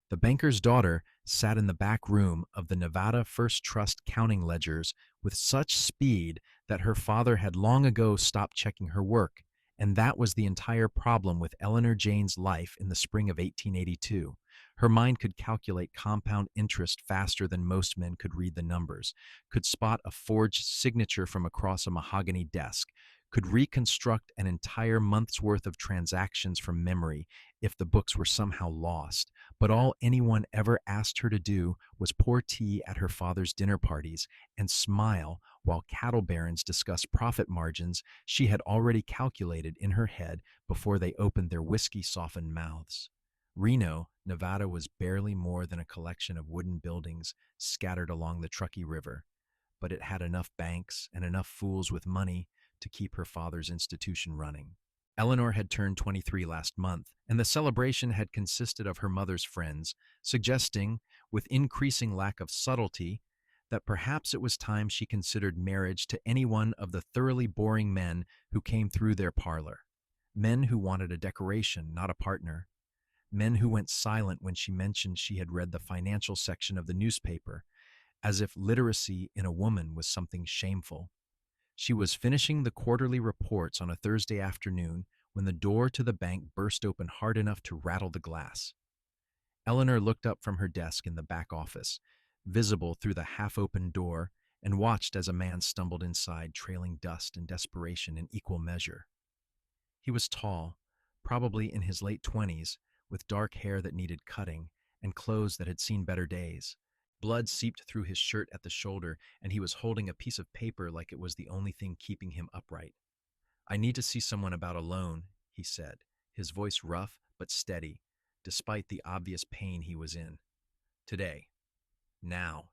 The banker's daughter sat in the back room of the Nevada First Trust counting ledgers with such speed that her father had long ago stopped checking her work, and that was the entire problem with Eleanor Jane's life in the spring of 1882. Her mind could calculate compound interest faster than most men could read the numbers, could spot a forged signature from across a mahogany desk, could reconstruct an entire month's worth of transactions from memory if the books were somehow lost. But all anyone ever asked her to do was pour tea at her father's dinner parties and smile while cattle barons discussed profit margins she had already calculated in her head before they opened their whiskey-softened mouths. Reno, Nevada was barely more than a collection of wooden buildings scattered along the Truckee River, but it had enough banks and enough fools with money to keep her father's institution running. Eleanor had turned 23 last month, and the celebration had consisted of her mother's friends, suggesting, with increasing lack of subtlety, that perhaps it was time she considered marriage to any one of the thoroughly boring men who came through their parlor. Men who wanted a decoration, not a partner. Men who went silent when she mentioned she had read the financial section of the newspaper, as if literacy in a woman was something shameful. She was finishing the quarterly reports on a Thursday afternoon when the door to the bank burst open hard enough to rattle the glass. Eleanor looked up from her desk in the back office, visible through the half-open door, and watched as a man stumbled inside, trailing dust and desperation in equal measure. He was tall, probably in his late 20s, with dark hair that needed cutting and clothes that had seen better days. Blood seeped through his shirt at the shoulder, and he was holding a piece of paper like it was the only thing keeping him upright. "I need to see someone about a loan," he said, his voice rough but steady, despite the obvious pain he was in. "Today. Now."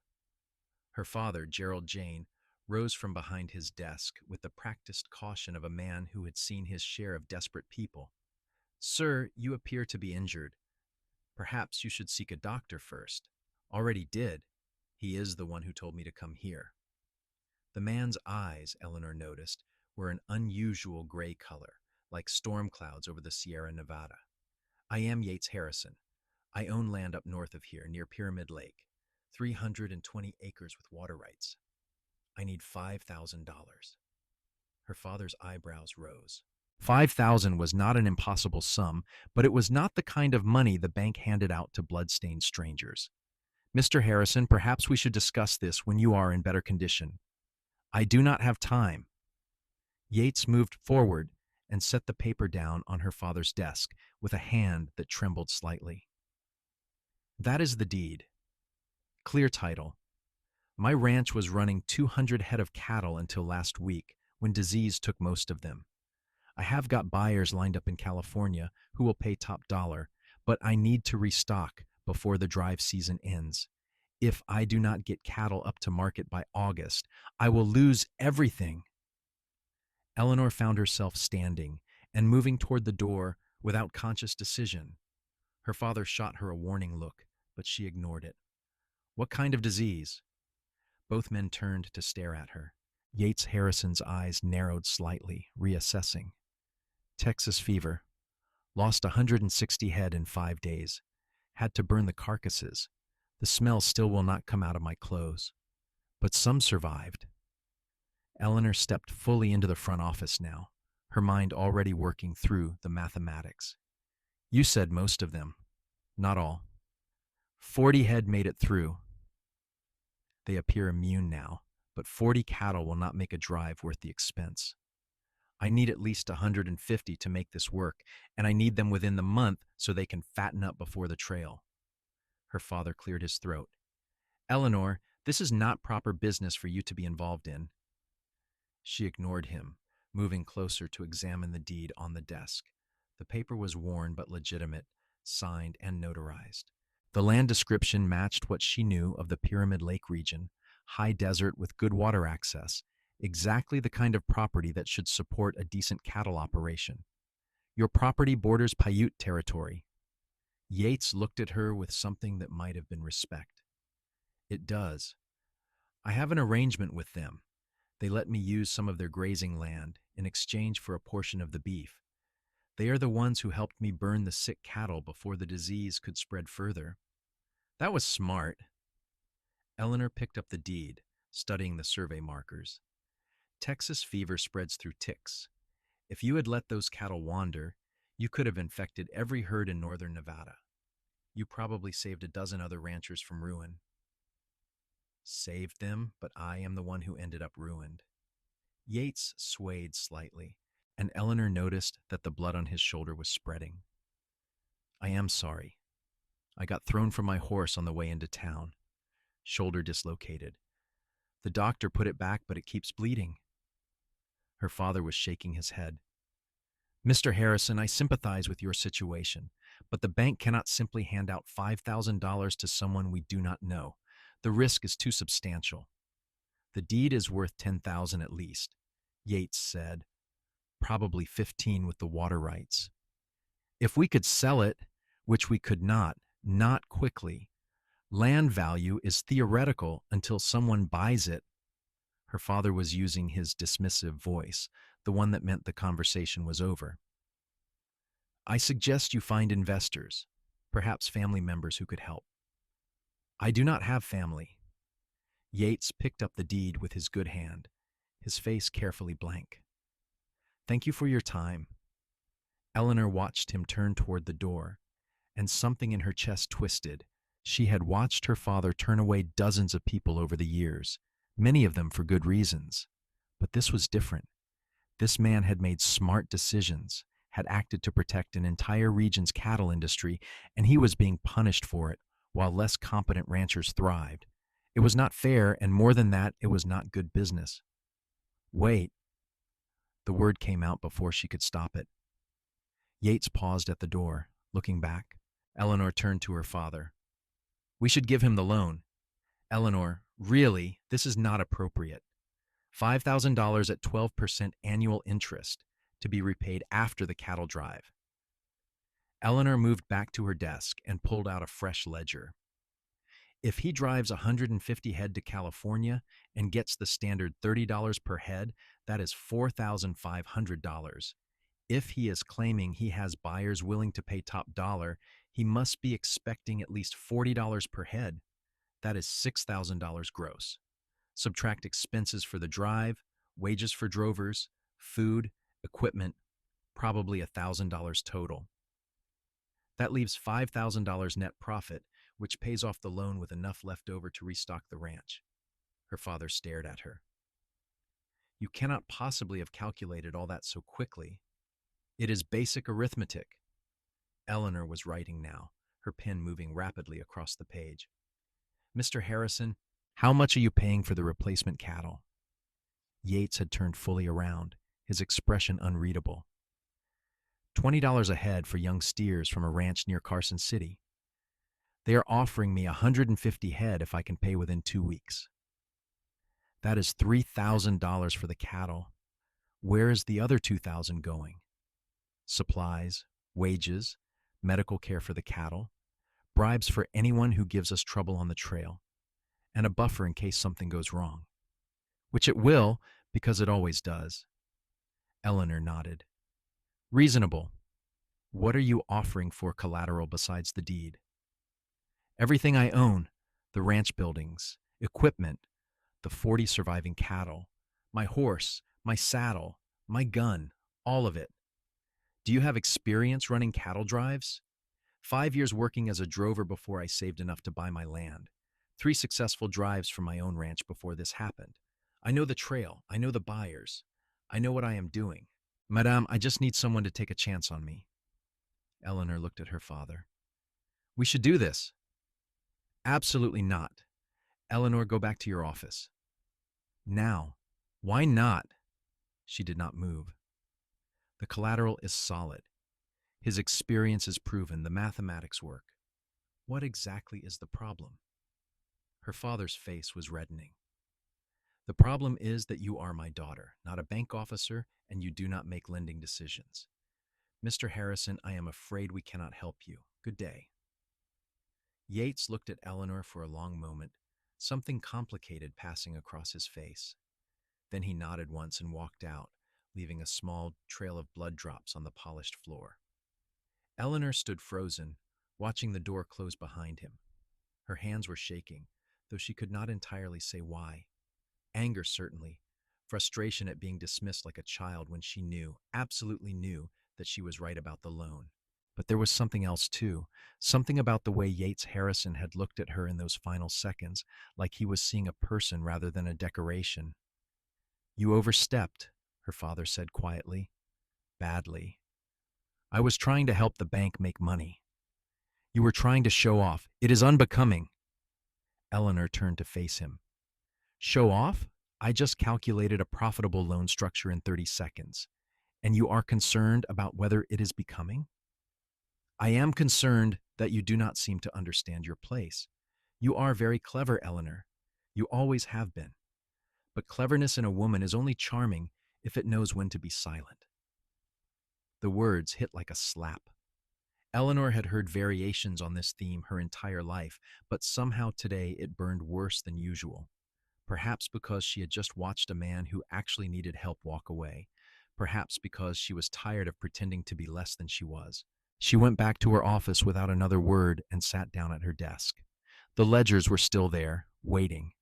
Her father, Gerald Jane, rose from behind his desk with the practiced caution of a man who had seen his share of desperate people. "Sir, you appear to be injured. Perhaps you should seek a doctor first." "Already did. He is the one who told me to come here." The man's eyes, Eleanor noticed, were an unusual gray color, like storm clouds over the Sierra Nevada. "I am Yates Harrison. I own land up north of here, near Pyramid Lake, 320 acres with water rights. I need $5,000. Her father's eyebrows rose. 5,000 was not an impossible sum, but it was not the kind of money the bank handed out to blood-stained strangers. "Mr. Harrison, perhaps we should discuss this when you are in better condition." "I do not have time." Yates moved forward and set the paper down on her father's desk with a hand that trembled slightly. "That is the deed. Clear title. My ranch was running 200 head of cattle until last week, when disease took most of them. I have got buyers lined up in California who will pay top dollar, but I need to restock before the drive season ends. If I do not get cattle up to market by August, I will lose everything." Eleanor found herself standing and moving toward the door without conscious decision. Her father shot her a warning look, but she ignored it. "What kind of disease?" Both men turned to stare at her. Yates Harrison's eyes narrowed slightly, reassessing. "Texas fever. Lost 160 head in 5 days. Had to burn the carcasses. The smell still will not come out of my clothes. But some survived." Eleanor stepped fully into the front office now, her mind already working through the mathematics. "You said most of them. Not all. 40 head made it through. They appear immune now, but 40 cattle will not make a drive worth the expense. I need at least 150 to make this work, and I need them within the month so they can fatten up before the trail." Her father cleared his throat. "Eleanor, this is not proper business for you to be involved in." She ignored him, moving closer to examine the deed on the desk. The paper was worn but legitimate, signed and notarized. The land description matched what she knew of the Pyramid Lake region, high desert with good water access, exactly the kind of property that should support a decent cattle operation. "Your property borders Paiute territory." Yates looked at her with something that might have been respect. "It does. I have an arrangement with them. They let me use some of their grazing land in exchange for a portion of the beef. They are the ones who helped me burn the sick cattle before the disease could spread further." That was smart. Eleanor picked up the deed, studying the survey markers. Texas fever spreads through ticks. If you had let those cattle wander, you could have infected every herd in northern Nevada. You probably saved a dozen other ranchers from ruin. Saved them, but I am the one who ended up ruined. Yates swayed slightly, and Eleanor noticed that the blood on his shoulder was spreading. I am sorry. I got thrown from my horse on the way into town. Shoulder dislocated. The doctor put it back, but it keeps bleeding. Her father was shaking his head. Mr. Harrison, I sympathize with your situation, but the bank cannot simply hand out $5,000 to someone we do not know. The risk is too substantial. The deed is worth $10,000 at least, Yates said, probably 15 with the water rights. If we could sell it, which we could not quickly, land value is theoretical until someone buys it. Her father was using his dismissive voice, the one that meant the conversation was over. I suggest you find investors, perhaps family members who could help. I do not have family. Yates picked up the deed with his good hand, his face carefully blank. Thank you for your time. Eleanor watched him turn toward the door, and something in her chest twisted. She had watched her father turn away dozens of people over the years, many of them for good reasons. But this was different. This man had made smart decisions, had acted to protect an entire region's cattle industry, and he was being punished for it, while less competent ranchers thrived. It was not fair, and more than that, it was not good business. Wait. The word came out before she could stop it. Yates paused at the door, looking back. Eleanor turned to her father. We should give him the loan. Eleanor, really, this is not appropriate. $5,000 at 12% annual interest to be repaid after the cattle drive. Eleanor moved back to her desk and pulled out a fresh ledger. If he drives 150 head to California and gets the standard $30 per head, that is $4,500. If he is claiming he has buyers willing to pay top dollar, he must be expecting at least $40 per head. That is $6,000 gross. Subtract expenses for the drive, wages for drovers, food, equipment, probably $1,000 total. That leaves $5,000 net profit, which pays off the loan with enough left over to restock the ranch. Her father stared at her. You cannot possibly have calculated all that so quickly. It is basic arithmetic. Eleanor was writing now, her pen moving rapidly across the page. Mr. Harrison, how much are you paying for the replacement cattle? Yates had turned fully around, his expression unreadable. $20 a head for young steers from a ranch near Carson City. They are offering me 150 head if I can pay within 2 weeks. That is $3,000 for the cattle. Where is the other $2,000 going? Supplies, wages, medical care for the cattle, bribes for anyone who gives us trouble on the trail, and a buffer in case something goes wrong. Which it will, because it always does. Eleanor nodded. Reasonable. What are you offering for collateral besides the deed? Everything I own, the ranch buildings, equipment, the 40 surviving cattle, my horse, my saddle, my gun, all of it. Do you have experience running cattle drives? 5 years working as a drover before I saved enough to buy my land. 3 successful drives from my own ranch before this happened. I know the trail. I know the buyers. I know what I am doing. Madame, I just need someone to take a chance on me. Eleanor looked at her father. We should do this. Absolutely not. Eleanor, go back to your office. Now. Why not? She did not move. The collateral is solid. His experience is proven. The mathematics work. What exactly is the problem? Her father's face was reddening. The problem is that you are my daughter, not a bank officer, and you do not make lending decisions. Mr. Harrison, I am afraid we cannot help you. Good day. Yates looked at Eleanor for a long moment, something complicated passing across his face. Then he nodded once and walked out, leaving a small trail of blood drops on the polished floor. Eleanor stood frozen, watching the door close behind him. Her hands were shaking, though she could not entirely say why. Anger, certainly. Frustration at being dismissed like a child when she knew, absolutely knew, that she was right about the loan. But there was something else, too. Something about the way Yates Harrison had looked at her in those final seconds, like he was seeing a person rather than a decoration. You overstepped, her father said quietly. Badly. I was trying to help the bank make money. You were trying to show off. It is unbecoming. Eleanor turned to face him. Show off? I just calculated a profitable loan structure in 30 seconds. And you are concerned about whether it is becoming? I am concerned that you do not seem to understand your place. You are very clever, Eleanor. You always have been. But cleverness in a woman is only charming if it knows when to be silent. The words hit like a slap. Eleanor had heard variations on this theme her entire life, but somehow today it burned worse than usual. Perhaps because she had just watched a man who actually needed help walk away. Perhaps because she was tired of pretending to be less than she was. She went back to her office without another word and sat down at her desk. The ledgers were still there, waiting.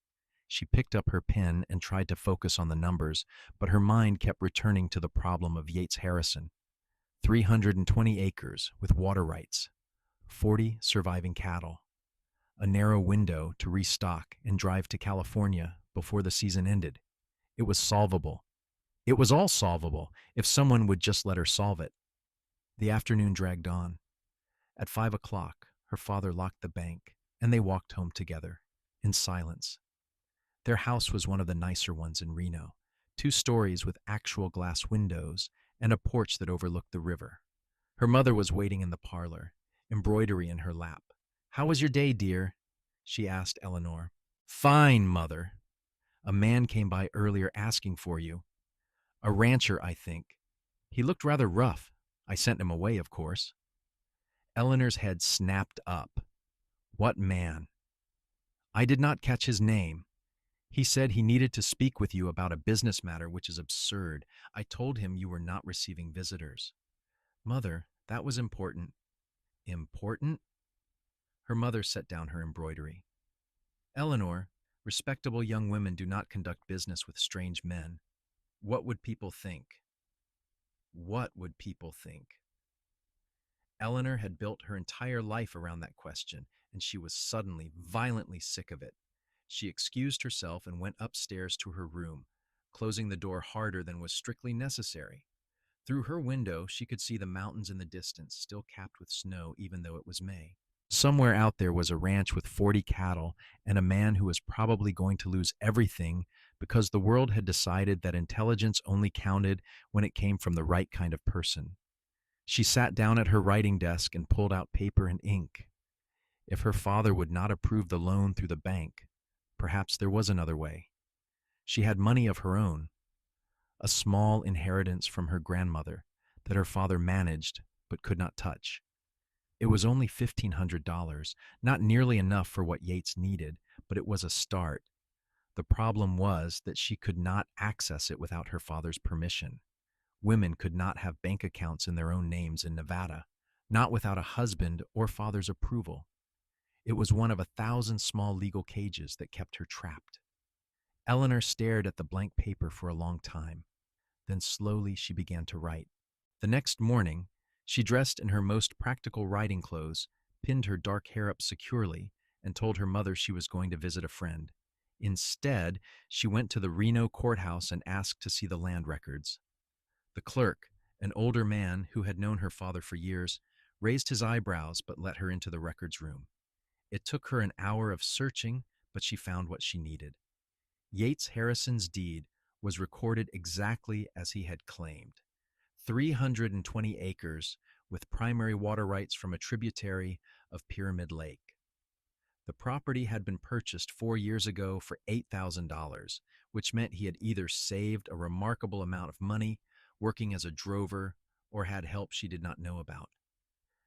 She picked up her pen and tried to focus on the numbers, but her mind kept returning to the problem of Yates Harrison. 320 acres with water rights, 40 surviving cattle, a narrow window to restock and drive to California before the season ended. It was solvable. It was all solvable if someone would just let her solve it. The afternoon dragged on. At 5 o'clock, her father locked the bank, and they walked home together, in silence. Their house was one of the nicer ones in Reno, 2 stories with actual glass windows and a porch that overlooked the river. Her mother was waiting in the parlor, embroidery in her lap. How was your day, dear? She asked Eleanor. Fine, Mother. A man came by earlier asking for you. A rancher, I think. He looked rather rough. I sent him away, of course. Eleanor's head snapped up. What man? I did not catch his name. He said he needed to speak with you about a business matter, which is absurd. I told him you were not receiving visitors. Mother, that was important. Important? Her mother set down her embroidery. Eleanor, respectable young women do not conduct business with strange men. What would people think? What would people think? Eleanor had built her entire life around that question, and she was suddenly, violently sick of it. She excused herself and went upstairs to her room, closing the door harder than was strictly necessary. Through her window, she could see the mountains in the distance, still capped with snow even though it was May. Somewhere out there was a ranch with 40 cattle and a man who was probably going to lose everything because the world had decided that intelligence only counted when it came from the right kind of person. She sat down at her writing desk and pulled out paper and ink. If her father would not approve the loan through the bank, perhaps there was another way. She had money of her own, a small inheritance from her grandmother that her father managed but could not touch. It was only $1,500, not nearly enough for what Yates needed, but it was a start. The problem was that she could not access it without her father's permission. Women could not have bank accounts in their own names in Nevada, not without a husband or father's approval. It was one of 1,000 small legal cages that kept her trapped. Eleanor stared at the blank paper for a long time. Then slowly she began to write. The next morning, she dressed in her most practical riding clothes, pinned her dark hair up securely, and told her mother she was going to visit a friend. Instead, she went to the Reno courthouse and asked to see the land records. The clerk, an older man who had known her father for years, raised his eyebrows but let her into the records room. It took her an hour of searching, but she found what she needed. Yates Harrison's deed was recorded exactly as he had claimed. 320 acres with primary water rights from a tributary of Pyramid Lake. The property had been purchased 4 years ago for $8,000, which meant he had either saved a remarkable amount of money working as a drover or had help she did not know about.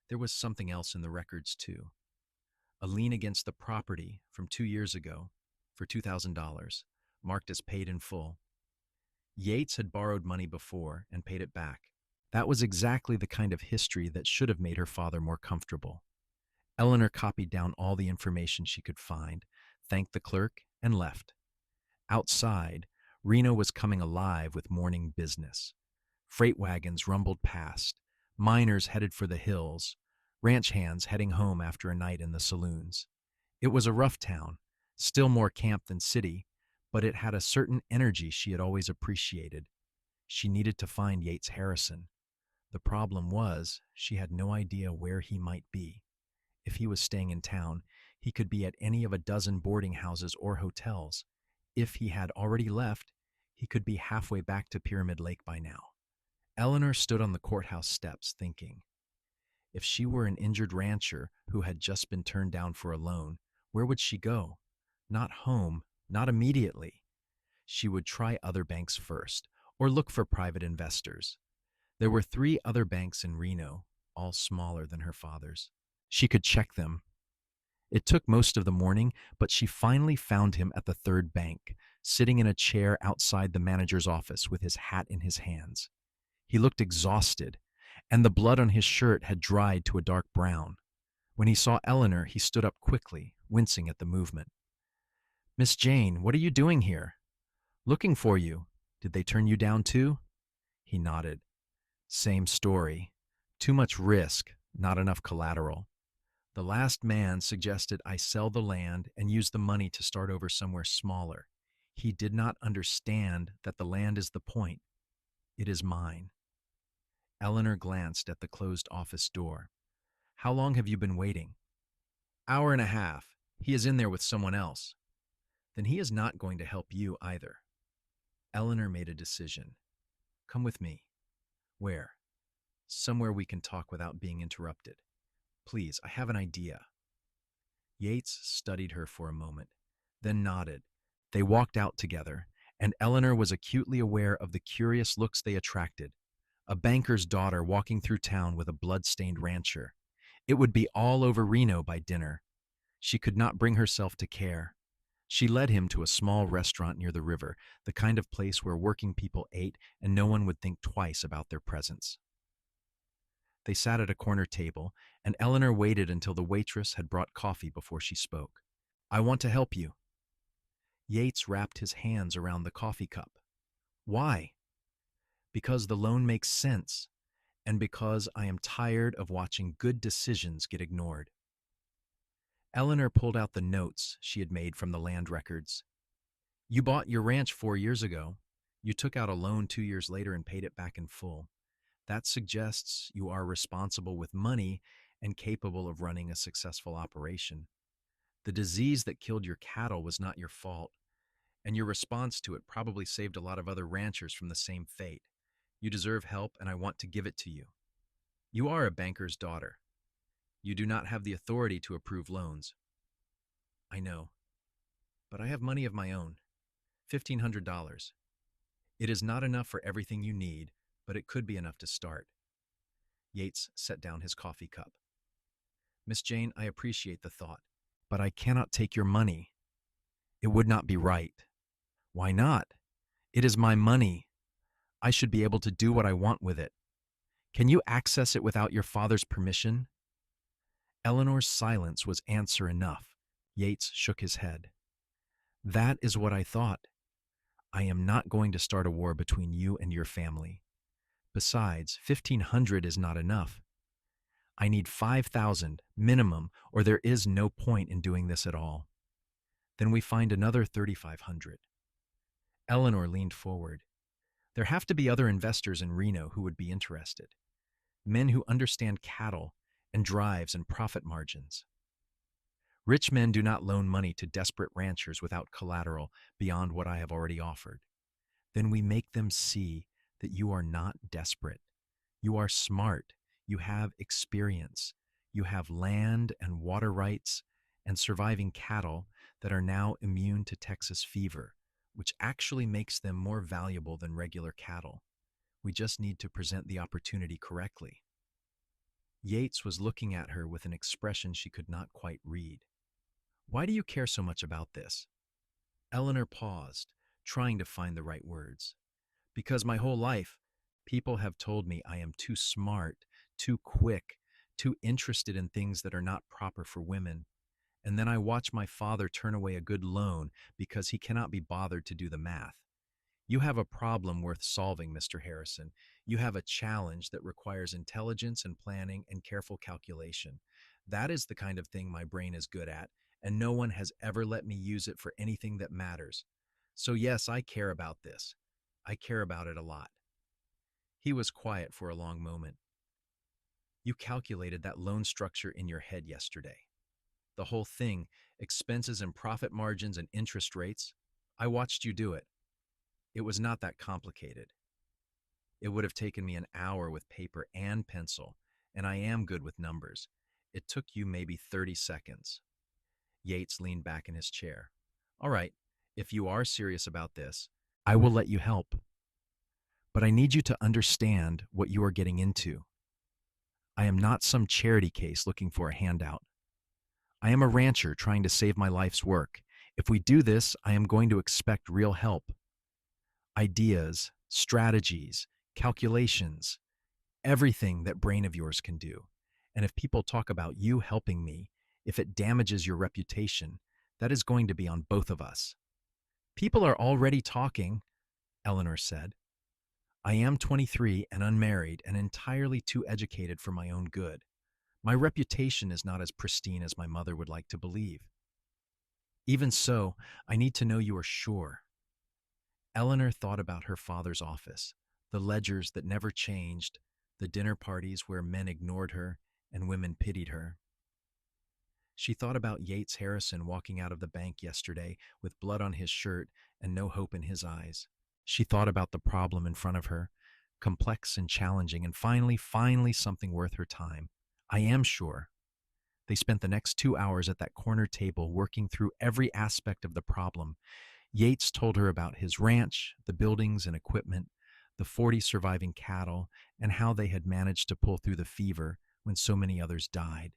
There was something else in the records, too. A lien against the property from 2 years ago for $2,000, marked as paid in full. Yates had borrowed money before and paid it back. That was exactly the kind of history that should have made her father more comfortable. Eleanor copied down all the information she could find, thanked the clerk, and left. Outside, Reno was coming alive with morning business. Freight wagons rumbled past, miners headed for the hills, ranch hands heading home after a night in the saloons. It was a rough town, still more camp than city, but it had a certain energy she had always appreciated. She needed to find Yates Harrison. The problem was, she had no idea where he might be. If he was staying in town, he could be at any of a dozen boarding houses or hotels. If he had already left, he could be halfway back to Pyramid Lake by now. Eleanor stood on the courthouse steps thinking, if she were an injured rancher who had just been turned down for a loan, where would she go? Not home, not immediately. She would try other banks first, or look for private investors. There were 3 other banks in Reno, all smaller than her father's. She could check them. It took most of the morning, but she finally found him at the 3rd bank, sitting in a chair outside the manager's office with his hat in his hands. He looked exhausted, and the blood on his shirt had dried to a dark brown. When he saw Eleanor, he stood up quickly, wincing at the movement. "Miss Jane, what are you doing here?" "Looking for you. Did they turn you down too?" He nodded. "Same story. Too much risk, not enough collateral. The last man suggested I sell the land and use the money to start over somewhere smaller. He did not understand that the land is the point. It is mine." Eleanor glanced at the closed office door. "How long have you been waiting?" "Hour and a half. He is in there with someone else." "Then he is not going to help you either." Eleanor made a decision. "Come with me." "Where?" "Somewhere we can talk without being interrupted. Please, I have an idea." Yates studied her for a moment, then nodded. They walked out together, and Eleanor was acutely aware of the curious looks they attracted. A banker's daughter walking through town with a blood-stained rancher. It would be all over Reno by dinner. She could not bring herself to care. She led him to a small restaurant near the river, the kind of place where working people ate and no one would think twice about their presence. They sat at a corner table, and Eleanor waited until the waitress had brought coffee before she spoke. "I want to help you." Yates wrapped his hands around the coffee cup. "Why?" "Because the loan makes sense, and because I am tired of watching good decisions get ignored." Eleanor pulled out the notes she had made from the land records. "You bought your ranch 4 years ago. You took out a loan 2 years later and paid it back in full. That suggests you are responsible with money and capable of running a successful operation. The disease that killed your cattle was not your fault, and your response to it probably saved a lot of other ranchers from the same fate. You deserve help, and I want to give it to you. You are a banker's daughter. You do not have the authority to approve loans." "I know, but I have money of my own. $1,500. It is not enough for everything you need, but it could be enough to start." Yates set down his coffee cup. "Miss Jane, I appreciate the thought, but I cannot take your money. It would not be right." "Why not? It is my money. I should be able to do what I want with it. Can you access it without your father's permission?" Eleanor's silence was answer enough. Yates shook his head. "That is what I thought. I am not going to start a war between you and your family. Besides, 1,500 is not enough. I need 5,000 minimum, or there is no point in doing this at all. Then we find another 3,500. Eleanor leaned forward. "There have to be other investors in Reno who would be interested. Men who understand cattle and drives and profit margins. Rich men do not loan money to desperate ranchers without collateral beyond what I have already offered. Then we make them see that you are not desperate. You are smart. You have experience. You have land and water rights and surviving cattle that are now immune to Texas fever, which actually makes them more valuable than regular cattle. We just need to present the opportunity correctly." Yates was looking at her with an expression she could not quite read. "Why do you care so much about this?" Eleanor paused, trying to find the right words. "Because my whole life, people have told me I am too smart, too quick, too interested in things that are not proper for women. And then I watch my father turn away a good loan because he cannot be bothered to do the math. You have a problem worth solving, Mr. Harrison. You have a challenge that requires intelligence and planning and careful calculation. That is the kind of thing my brain is good at, and no one has ever let me use it for anything that matters. So, yes, I care about this. I care about it a lot. He was quiet for a long moment. You calculated that loan structure in your head yesterday. The whole thing, expenses and profit margins and interest rates. I watched you do it. It was not that complicated. It would have taken me an hour with paper and pencil, and I am good with numbers. It took you maybe 30 seconds. Yates leaned back in his chair. All right, if you are serious about this, I will let you help. But I need you to understand what you are getting into. I am not some charity case looking for a handout. I am a rancher trying to save my life's work. If we do this, I am going to expect real help. Ideas, strategies, calculations, everything that brain of yours can do. And if people talk about you helping me, if it damages your reputation, that is going to be on both of us. People are already talking, Eleanor said. I am 23 and unmarried and entirely too educated for my own good. My reputation is not as pristine as my mother would like to believe. Even so, I need to know you are sure. Eleanor thought about her father's office, the ledgers that never changed, the dinner parties where men ignored her and women pitied her. She thought about Yates Harrison walking out of the bank yesterday with blood on his shirt and no hope in his eyes. She thought about the problem in front of her, complex and challenging, and finally something worth her time. I am sure. They spent the next 2 hours at that corner table working through every aspect of the problem. Yates told her about his ranch, the buildings and equipment, the 40 surviving cattle, and how they had managed to pull through the fever when so many others died.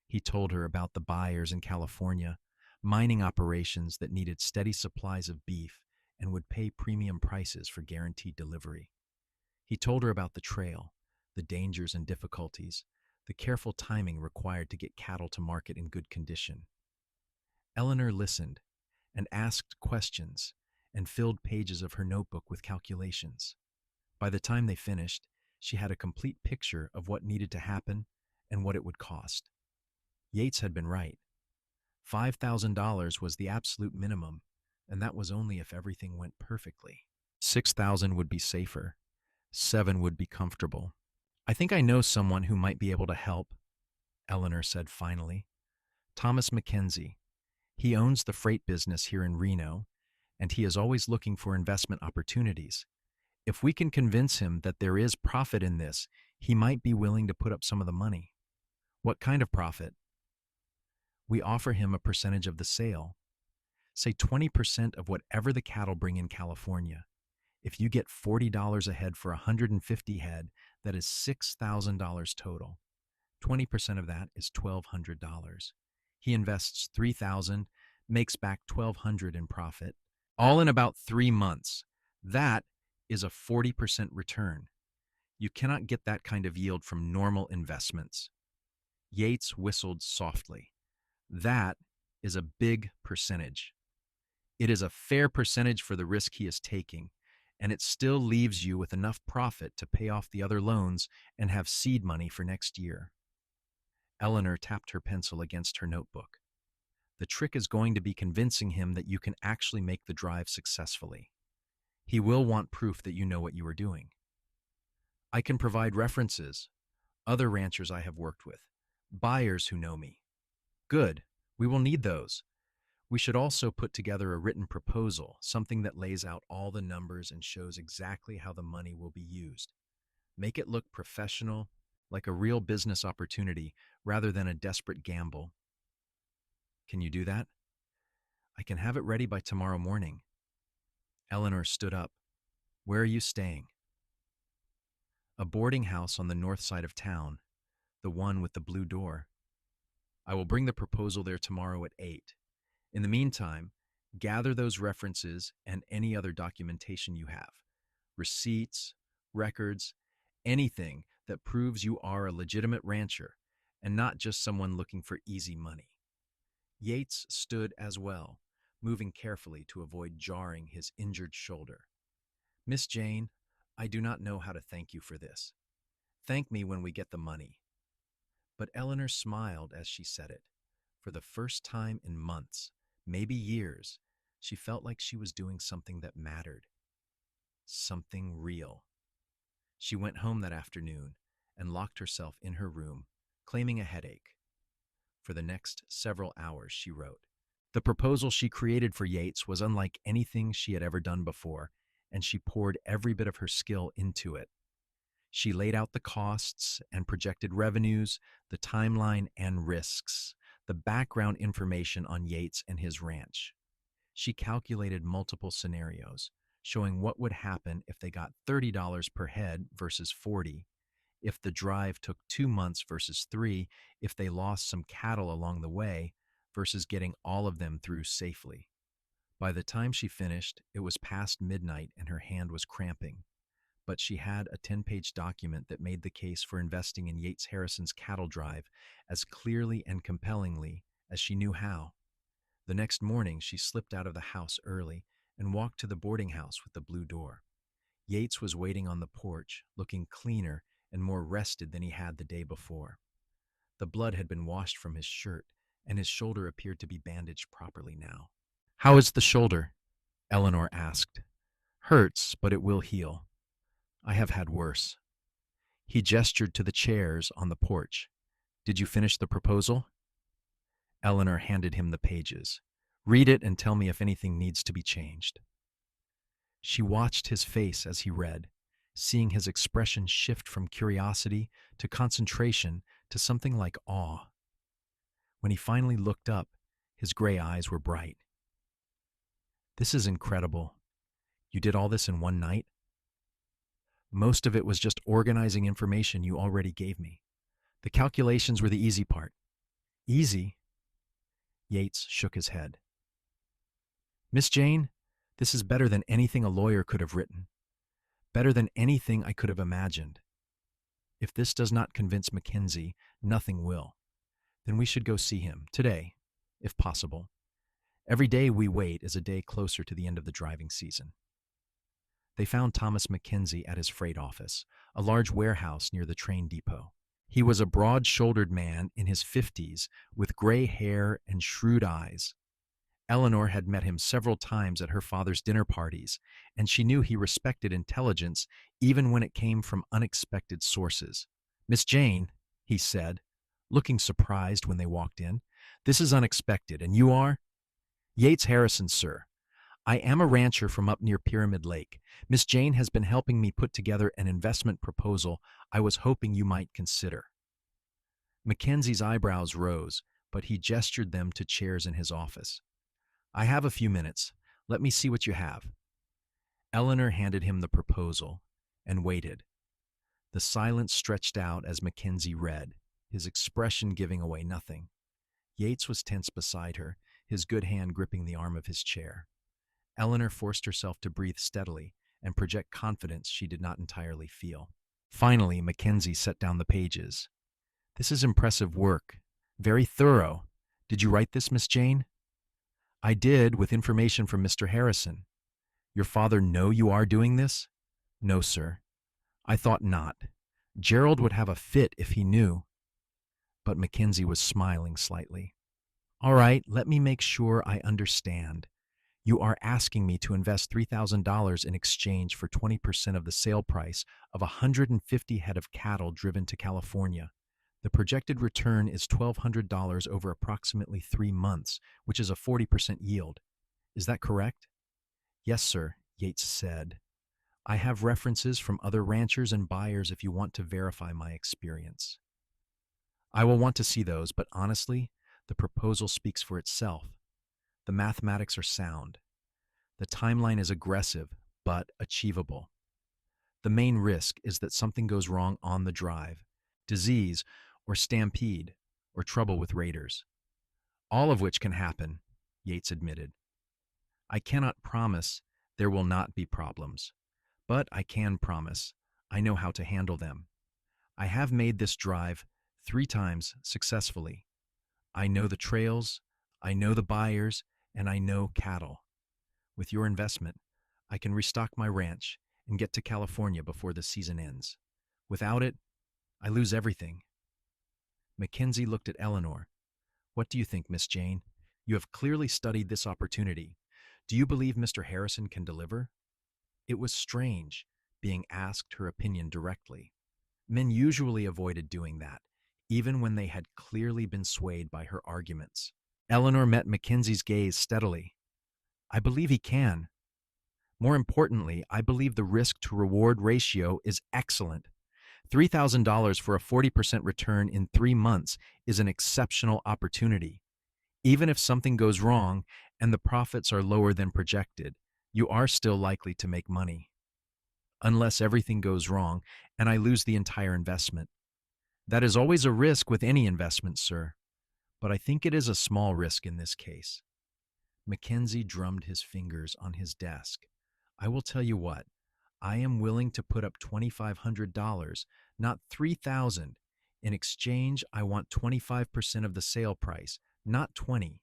He told her about the buyers in California, mining operations that needed steady supplies of beef and would pay premium prices for guaranteed delivery. He told her about the trail, the dangers and difficulties, the careful timing required to get cattle to market in good condition. Eleanor listened and asked questions and filled pages of her notebook with calculations. By the time they finished, she had a complete picture of what needed to happen and what it would cost. Yates had been right. $5,000 was the absolute minimum, and that was only if everything went perfectly. 6,000 would be safer. 7 would be comfortable. I think I know someone who might be able to help, Eleanor said finally. Thomas Mackenzie. He owns the freight business here in Reno, and he is always looking for investment opportunities. If we can convince him that there is profit in this, he might be willing to put up some of the money. What kind of profit? We offer him a percentage of the sale. Say 20% of whatever the cattle bring in California. If you get $40 a head for 150 head, that is $6,000 total. 20% of that is $1,200. He invests $3,000, makes back $1,200 in profit, all in about 3 months. That is a 40% return. You cannot get that kind of yield from normal investments. Yates whistled softly. That is a big percentage. It is a fair percentage for the risk he is taking, and it still leaves you with enough profit to pay off the other loans and have seed money for next year. Eleanor tapped her pencil against her notebook. The trick is going to be convincing him that you can actually make the drive successfully. He will want proof that you know what you are doing. I can provide references, other ranchers I have worked with, buyers who know me. Good, we will need those. We should also put together a written proposal, something that lays out all the numbers and shows exactly how the money will be used. Make it look professional, like a real business opportunity, rather than a desperate gamble. Can you do that? I can have it ready by tomorrow morning. Eleanor stood up. Where are you staying? A boarding house on the north side of town, the one with the blue door. I will bring the proposal there tomorrow at 8. In the meantime, gather those references and any other documentation you have. Receipts, records, anything that proves you are a legitimate rancher, and not just someone looking for easy money. Yates stood as well, moving carefully to avoid jarring his injured shoulder. Miss Jane, I do not know how to thank you for this. Thank me when we get the money. But Eleanor smiled as she said it. For the first time in months, maybe years, she felt like she was doing something that mattered, something real. She went home that afternoon and locked herself in her room, claiming a headache. For the next several hours, she wrote. The proposal she created for Yates was unlike anything she had ever done before, and she poured every bit of her skill into it. She laid out the costs and projected revenues, the timeline and risks, the background information on Yates and his ranch. She calculated multiple scenarios, showing what would happen if they got $30 per head versus 40, if the drive took 2 months versus 3, if they lost some cattle along the way versus getting all of them through safely. By the time she finished, it was past midnight and her hand was cramping. But she had a 10-page document that made the case for investing in Yates Harrison's cattle drive as clearly and compellingly as she knew how. The next morning, she slipped out of the house early and walked to the boarding house with the blue door. Yates was waiting on the porch, looking cleaner and more rested than he had the day before. The blood had been washed from his shirt, and his shoulder appeared to be bandaged properly now. How is the shoulder? Eleanor asked. Hurts, but it will heal. I have had worse. He gestured to the chairs on the porch. Did you finish the proposal? Eleanor handed him the pages. Read it and tell me if anything needs to be changed. She watched his face as he read, seeing his expression shift from curiosity to concentration to something like awe. When he finally looked up, his gray eyes were bright. This is incredible. You did all this in one night? Most of it was just organizing information you already gave me. The calculations were the easy part. Easy? Yates shook his head. Miss Jane, this is better than anything a lawyer could have written. Better than anything I could have imagined. If this does not convince Mackenzie, nothing will. Then we should go see him, today, if possible. Every day we wait is a day closer to the end of the driving season. They found Thomas Mackenzie at his freight office, a large warehouse near the train depot. He was a broad-shouldered man in his 50s with gray hair and shrewd eyes. Eleanor had met him several times at her father's dinner parties, and she knew he respected intelligence even when it came from unexpected sources. Miss Jane, he said, looking surprised when they walked in, this is unexpected, and you are? Yates Harrison, sir. I am a rancher from up near Pyramid Lake. Miss Jane has been helping me put together an investment proposal I was hoping you might consider. Mackenzie's eyebrows rose, but he gestured them to chairs in his office. I have a few minutes. Let me see what you have. Eleanor handed him the proposal and waited. The silence stretched out as Mackenzie read, his expression giving away nothing. Yates was tense beside her, his good hand gripping the arm of his chair. Eleanor forced herself to breathe steadily and project confidence she did not entirely feel. Finally, Mackenzie set down the pages. This is impressive work. Very thorough. Did you write this, Miss Jane? I did, with information from Mr. Harrison. Your father know you are doing this? No, sir. I thought not. Gerald would have a fit if he knew. But Mackenzie was smiling slightly. All right, let me make sure I understand. You are asking me to invest $3,000 in exchange for 20% of the sale price of 150 head of cattle driven to California. The projected return is $1,200 over approximately 3 months, which is a 40% yield. Is that correct? Yes, sir, Yates said. I have references from other ranchers and buyers if you want to verify my experience. I will want to see those, but honestly, the proposal speaks for itself. The mathematics are sound. The timeline is aggressive, but achievable. The main risk is that something goes wrong on the drive, disease, or stampede, or trouble with raiders. All of which can happen, Yates admitted. I cannot promise there will not be problems, but I can promise I know how to handle them. I have made this drive 3 times successfully. I know the trails, I know the buyers, and I know cattle. With your investment, I can restock my ranch and get to California before the season ends. Without it, I lose everything. Mackenzie looked at Eleanor. What do you think, Miss Jane? You have clearly studied this opportunity. Do you believe Mr. Harrison can deliver? It was strange, being asked her opinion directly. Men usually avoided doing that, even when they had clearly been swayed by her arguments. Eleanor met Mackenzie's gaze steadily. I believe he can. More importantly, I believe the risk-to-reward ratio is excellent. $3,000 for a 40% return in 3 months is an exceptional opportunity. Even if something goes wrong and the profits are lower than projected, you are still likely to make money. Unless everything goes wrong and I lose the entire investment. That is always a risk with any investment, sir. But I think it is a small risk in this case. Mackenzie drummed his fingers on his desk. I will tell you what, I am willing to put up $2,500, not $3,000. In exchange, I want 25% of the sale price, not 20.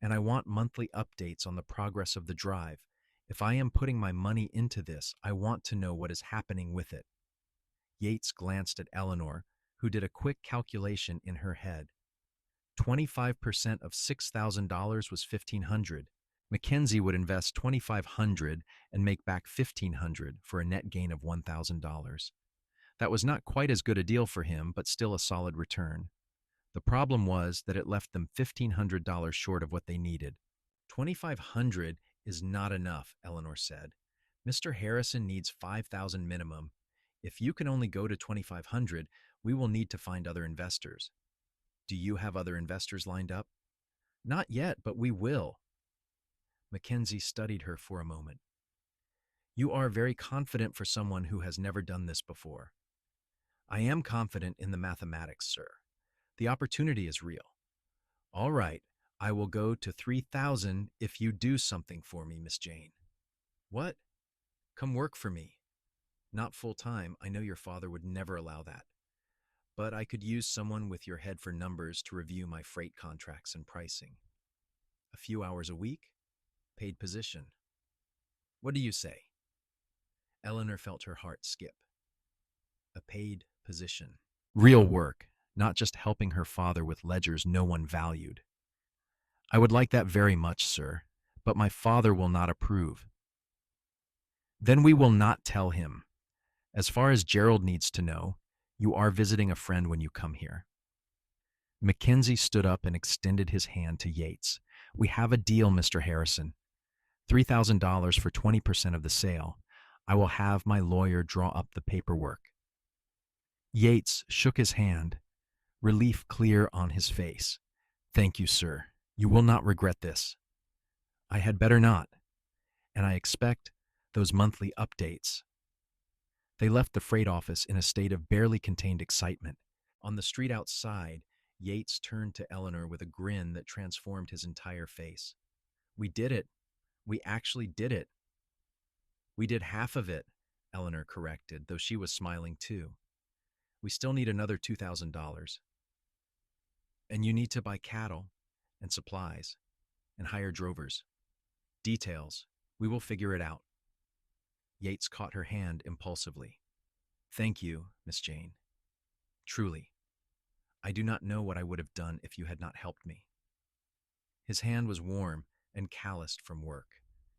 And I want monthly updates on the progress of the drive. If I am putting my money into this, I want to know what is happening with it. Yates glanced at Eleanor, who did a quick calculation in her head. 25% of $6,000 was $1,500. Mackenzie would invest $2,500 and make back $1,500 for a net gain of $1,000. That was not quite as good a deal for him, but still a solid return. The problem was that it left them $1,500 short of what they needed. $2,500 is not enough, Eleanor said. Mr. Harrison needs $5,000 minimum. If you can only go to $2,500, we will need to find other investors. Do you have other investors lined up? Not yet, but we will. Mackenzie studied her for a moment. You are very confident for someone who has never done this before. I am confident in the mathematics, sir. The opportunity is real. All right, I will go to 3,000 if you do something for me, Miss Jane. What? Come work for me. Not full-time, I know your father would never allow that. But I could use someone with your head for numbers to review my freight contracts and pricing. A few hours a week? Paid position. What do you say? Eleanor felt her heart skip. A paid position. Real work, not just helping her father with ledgers no one valued. I would like that very much, sir, but my father will not approve. Then we will not tell him. As far as Gerald needs to know, you are visiting a friend when you come here. Mackenzie stood up and extended his hand to Yates. We have a deal, Mr. Harrison. $3,000 for 20% of the sale. I will have my lawyer draw up the paperwork. Yates shook his hand, relief clear on his face. Thank you, sir. You will not regret this. I had better not, and I expect those monthly updates. They left the freight office in a state of barely contained excitement. On the street outside, Yates turned to Eleanor with a grin that transformed his entire face. We did it. We actually did it. We did half of it, Eleanor corrected, though she was smiling too. We still need another $2,000. And you need to buy cattle and supplies and hire drovers. Details. We will figure it out. Yates caught her hand impulsively. Thank you, Miss Jane. Truly, I do not know what I would have done if you had not helped me. His hand was warm and calloused from work,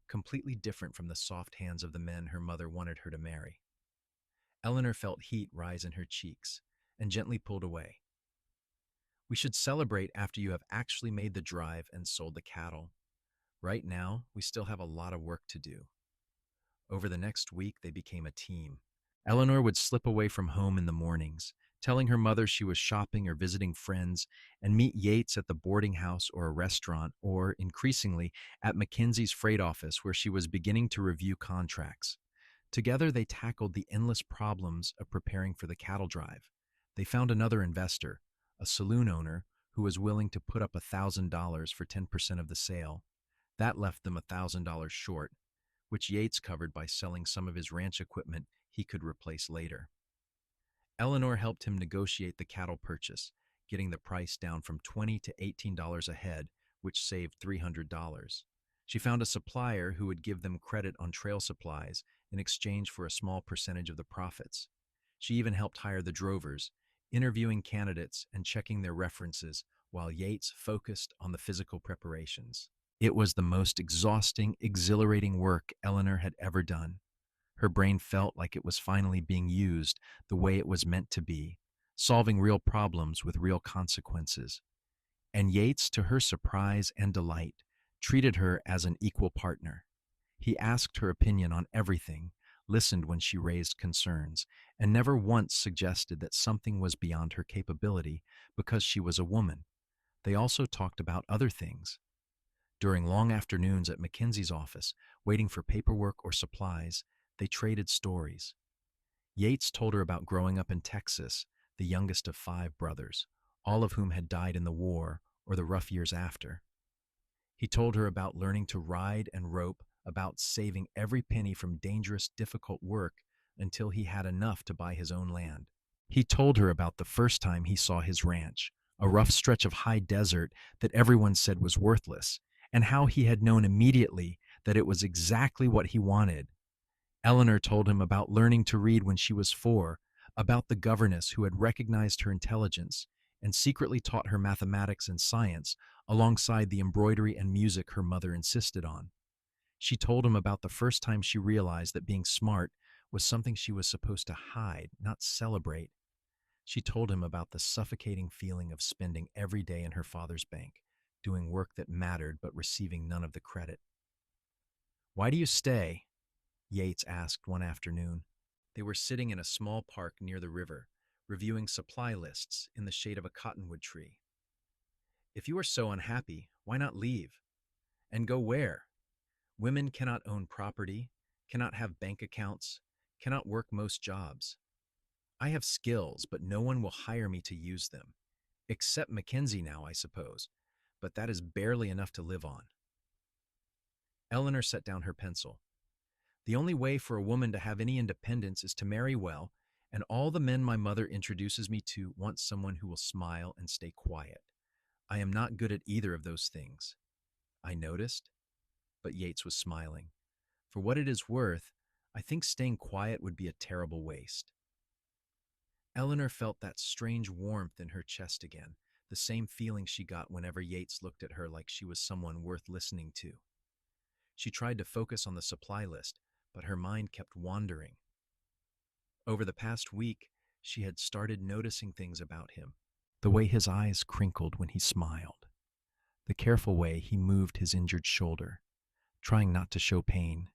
completely different from the soft hands of the men her mother wanted her to marry. Eleanor felt heat rise in her cheeks and gently pulled away. We should celebrate after you have actually made the drive and sold the cattle. Right now, we still have a lot of work to do. Over the next week, they became a team. Eleanor would slip away from home in the mornings, telling her mother she was shopping or visiting friends, and meet Yates at the boarding house or a restaurant, or, increasingly, at Mackenzie's freight office where she was beginning to review contracts. Together, they tackled the endless problems of preparing for the cattle drive. They found another investor, a saloon owner, who was willing to put up $1,000 for 10% of the sale. That left them $1,000 short, which Yates covered by selling some of his ranch equipment he could replace later. Eleanor helped him negotiate the cattle purchase, getting the price down from $20 to $18 a head, which saved $300. She found a supplier who would give them credit on trail supplies in exchange for a small percentage of the profits. She even helped hire the drovers, interviewing candidates and checking their references while Yates focused on the physical preparations. It was the most exhausting, exhilarating work Eleanor had ever done. Her brain felt like it was finally being used the way it was meant to be, solving real problems with real consequences. And Yates, to her surprise and delight, treated her as an equal partner. He asked her opinion on everything, listened when she raised concerns, and never once suggested that something was beyond her capability because she was a woman. They also talked about other things. During long afternoons at Mackenzie's office, waiting for paperwork or supplies, they traded stories. Yates told her about growing up in Texas, the youngest of 5 brothers, all of whom had died in the war or the rough years after. He told her about learning to ride and rope, about saving every penny from dangerous, difficult work until he had enough to buy his own land. He told her about the first time he saw his ranch, a rough stretch of high desert that everyone said was worthless, and how he had known immediately that it was exactly what he wanted. Eleanor told him about learning to read when she was 4, about the governess who had recognized her intelligence and secretly taught her mathematics and science alongside the embroidery and music her mother insisted on. She told him about the first time she realized that being smart was something she was supposed to hide, not celebrate. She told him about the suffocating feeling of spending every day in her father's bank, doing work that mattered but receiving none of the credit. "Why do you stay?" Yates asked one afternoon. They were sitting in a small park near the river, reviewing supply lists in the shade of a cottonwood tree. "If you are so unhappy, why not leave? And go where? Women cannot own property, cannot have bank accounts, cannot work most jobs. I have skills, but no one will hire me to use them. Except Mackenzie now, I suppose, but that is barely enough to live on." Eleanor set down her pencil. "The only way for a woman to have any independence is to marry well, and all the men my mother introduces me to want someone who will smile and stay quiet. I am not good at either of those things." I noticed, but Yates was smiling. "For what it is worth, I think staying quiet would be a terrible waste." Eleanor felt that strange warmth in her chest again, the same feeling she got whenever Yates looked at her like she was someone worth listening to. She tried to focus on the supply list, but her mind kept wandering. Over the past week, she had started noticing things about him. The way his eyes crinkled when he smiled. The careful way he moved his injured shoulder, trying not to show pain.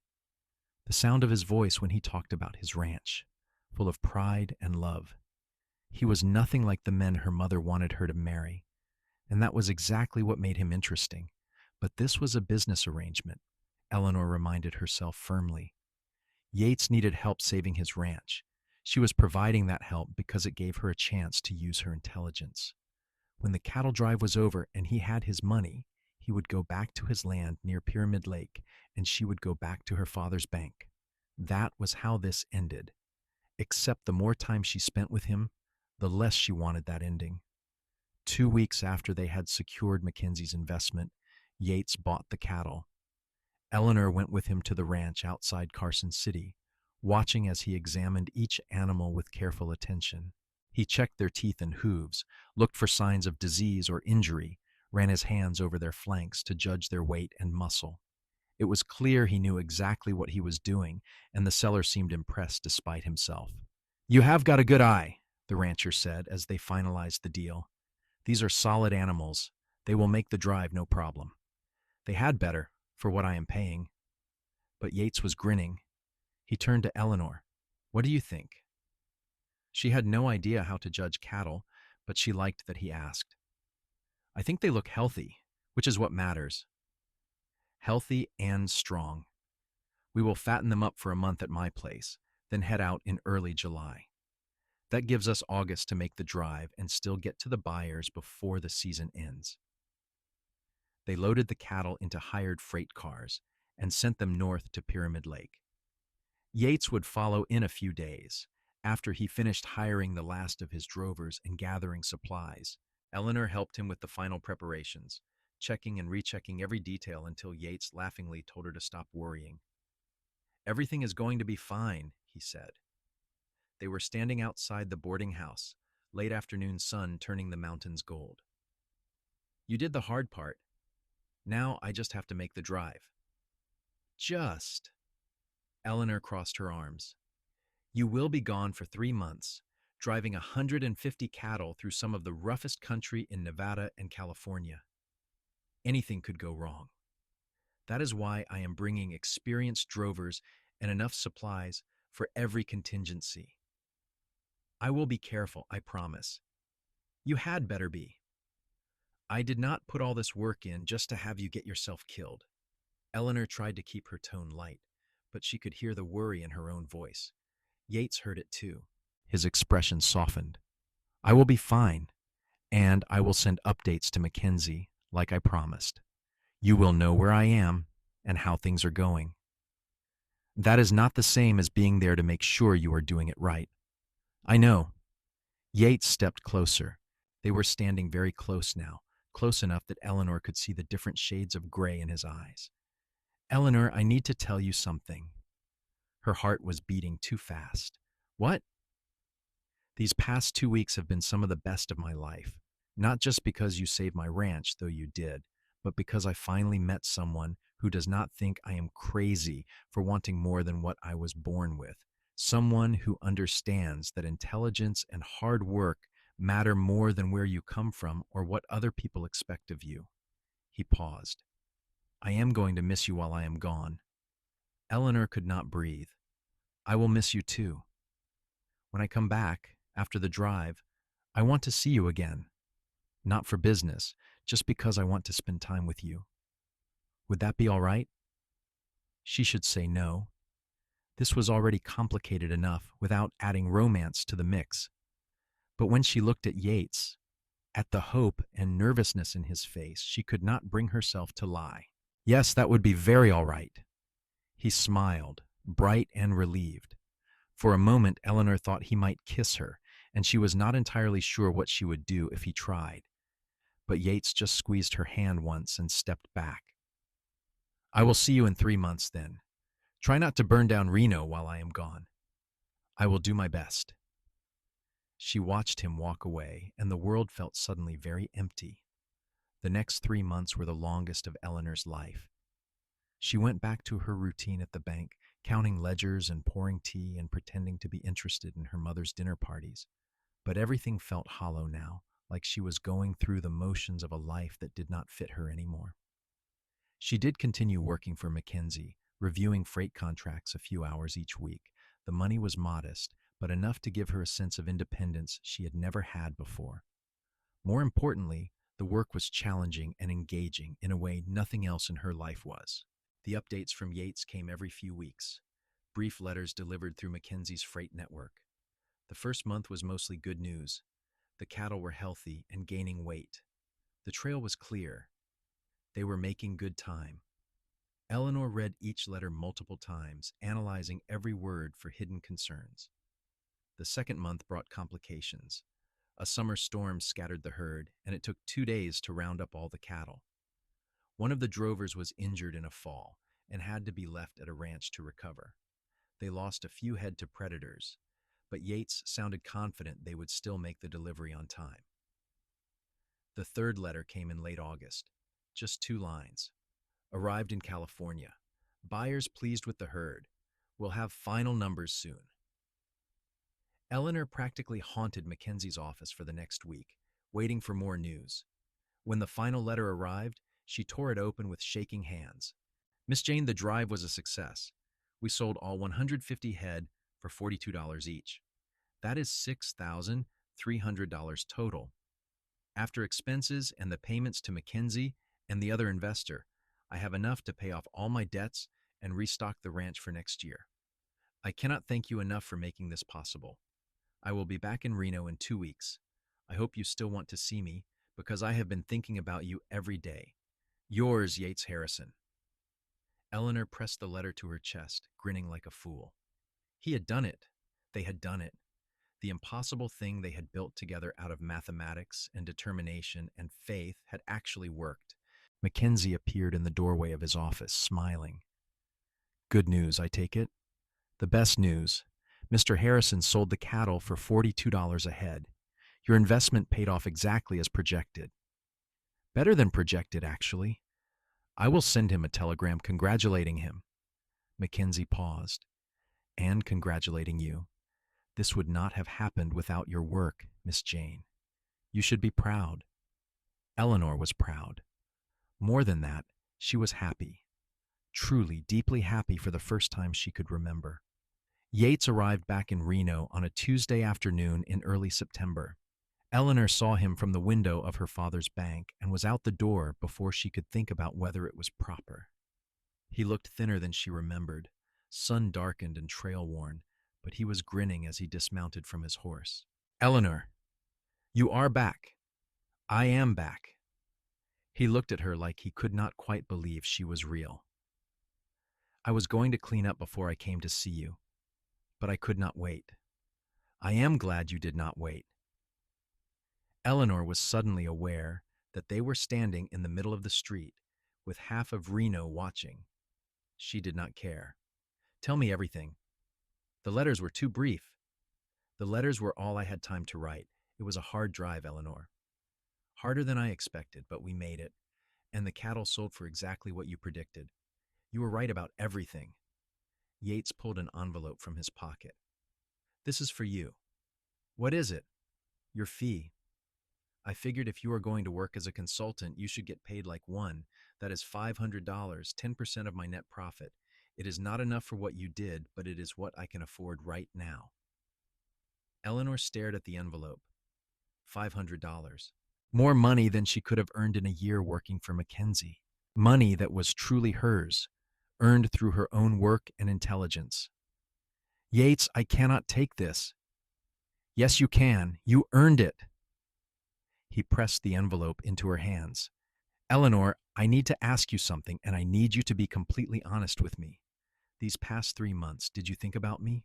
The sound of his voice when he talked about his ranch, full of pride and love. He was nothing like the men her mother wanted her to marry, and that was exactly what made him interesting. But this was a business arrangement, Eleanor reminded herself firmly. Yates needed help saving his ranch. She was providing that help because it gave her a chance to use her intelligence. When the cattle drive was over and he had his money, he would go back to his land near Pyramid Lake, and she would go back to her father's bank. That was how this ended. Except the more time she spent with him, the less she wanted that ending. 2 weeks after they had secured Mackenzie's investment, Yates bought the cattle. Eleanor went with him to the ranch outside Carson City, watching as he examined each animal with careful attention. He checked their teeth and hooves, looked for signs of disease or injury, ran his hands over their flanks to judge their weight and muscle. It was clear he knew exactly what he was doing, and the seller seemed impressed despite himself. "You have got a good eye," the rancher said as they finalized the deal. "These are solid animals. They will make the drive no problem. They had better, for what I am paying." But Yates was grinning. He turned to Eleanor. "What do you think?" She had no idea how to judge cattle, but she liked that he asked. "I think they look healthy, which is what matters. Healthy and strong. We will fatten them up for a month at my place, then head out in early July. That gives us August to make the drive and still get to the buyers before the season ends." They loaded the cattle into hired freight cars and sent them north to Pyramid Lake. Yates would follow in a few days. After he finished hiring the last of his drovers and gathering supplies, Eleanor helped him with the final preparations, checking and rechecking every detail until Yates laughingly told her to stop worrying. "Everything is going to be fine," he said. They were standing outside the boarding house, late afternoon sun turning the mountains gold. "You did the hard part. Now I just have to make the drive." "Just." Eleanor crossed her arms. "You will be gone for 3 months, driving 150 cattle through some of the roughest country in Nevada and California. Anything could go wrong. That is why I am bringing experienced drovers and enough supplies for every contingency. I will be careful, I promise. You had better be. I did not put all this work in just to have you get yourself killed." Eleanor tried to keep her tone light, but she could hear the worry in her own voice. Yates heard it too. His expression softened. "I will be fine, and I will send updates to Mackenzie, like I promised. You will know where I am and how things are going. That is not the same as being there to make sure you are doing it right." "I know." Yates stepped closer. They were standing very close now, close enough that Eleanor could see the different shades of gray in his eyes. "Eleanor, I need to tell you something." Her heart was beating too fast. "What?" "These past 2 weeks have been some of the best of my life. Not just because you saved my ranch, though you did, but because I finally met someone who does not think I am crazy for wanting more than what I was born with. Someone who understands that intelligence and hard work matter more than where you come from or what other people expect of you." He paused. "I am going to miss you while I am gone." Eleanor could not breathe. "I will miss you too. When I come back, after the drive, I want to see you again. Not for business, just because I want to spend time with you. Would that be all right?" She should say no. This was already complicated enough without adding romance to the mix. But when she looked at Yates, at the hope and nervousness in his face, she could not bring herself to lie. "Yes, that would be very all right." He smiled, bright and relieved. For a moment, Eleanor thought he might kiss her, and she was not entirely sure what she would do if he tried. But Yates just squeezed her hand once and stepped back. "I will see you in 3 months then. Try not to burn down Reno while I am gone." "I will do my best." She watched him walk away, and the world felt suddenly very empty. The next 3 months were the longest of Eleanor's life. She went back to her routine at the bank, counting ledgers and pouring tea and pretending to be interested in her mother's dinner parties. But everything felt hollow now, like she was going through the motions of a life that did not fit her anymore. She did continue working for Mackenzie, reviewing freight contracts a few hours each week. The money was modest, but enough to give her a sense of independence she had never had before. More importantly, the work was challenging and engaging in a way nothing else in her life was. The updates from Yates came every few weeks, brief letters delivered through Mackenzie's freight network. The first month was mostly good news. The cattle were healthy and gaining weight. The trail was clear. They were making good time. Eleanor read each letter multiple times, analyzing every word for hidden concerns. The second month brought complications. A summer storm scattered the herd, and it took 2 days to round up all the cattle. One of the drovers was injured in a fall and had to be left at a ranch to recover. They lost a few head to predators, but Yates sounded confident they would still make the delivery on time. The third letter came in late August, just 2 lines. "Arrived in California. Buyers pleased with the herd. We'll have final numbers soon." Eleanor practically haunted Mackenzie's office for the next week, waiting for more news. When the final letter arrived, she tore it open with shaking hands. "Miss Jane, the drive was a success. We sold all 150 head for $42 each. That is $6,300 total. After expenses and the payments to Mackenzie and the other investor, I have enough to pay off all my debts and restock the ranch for next year. I cannot thank you enough for making this possible. I will be back in Reno in 2 weeks. I hope you still want to see me, because I have been thinking about you every day. Yours, Yates Harrison." Eleanor pressed the letter to her chest, grinning like a fool. He had done it. They had done it. The impossible thing they had built together out of mathematics and determination and faith had actually worked. Mackenzie appeared in the doorway of his office, smiling. Good news, I take it? The best news. Mr. Harrison sold the cattle for $42 a head. Your investment paid off exactly as projected. Better than projected, actually. I will send him a telegram congratulating him. Mackenzie paused. And congratulating you. This would not have happened without your work, Miss Jane. You should be proud. Eleanor was proud. More than that, she was happy. Truly, deeply happy for the first time she could remember. Yates arrived back in Reno on a Tuesday afternoon in early September. Eleanor saw him from the window of her father's bank and was out the door before she could think about whether it was proper. He looked thinner than she remembered, sun-darkened and trail-worn, but he was grinning as he dismounted from his horse. Eleanor, you are back. I am back. He looked at her like he could not quite believe she was real. I was going to clean up before I came to see you, but I could not wait. I am glad you did not wait. Eleanor was suddenly aware that they were standing in the middle of the street, with half of Reno watching. She did not care. Tell me everything. The letters were too brief. The letters were all I had time to write. It was a hard drive, Eleanor. Harder than I expected, but we made it, and the cattle sold for exactly what you predicted. You were right about everything. Yates pulled an envelope from his pocket. This is for you. What is it? Your fee. I figured if you are going to work as a consultant, you should get paid like one. That is $500, 10% of my net profit. It is not enough for what you did, but it is what I can afford right now. Eleanor stared at the envelope. $500. More money than she could have earned in a year working for Mackenzie. Money that was truly hers, earned through her own work and intelligence. Yates, I cannot take this. Yes, you can. You earned it. He pressed the envelope into her hands. Eleanor, I need to ask you something, and I need you to be completely honest with me. These past 3 months, did you think about me?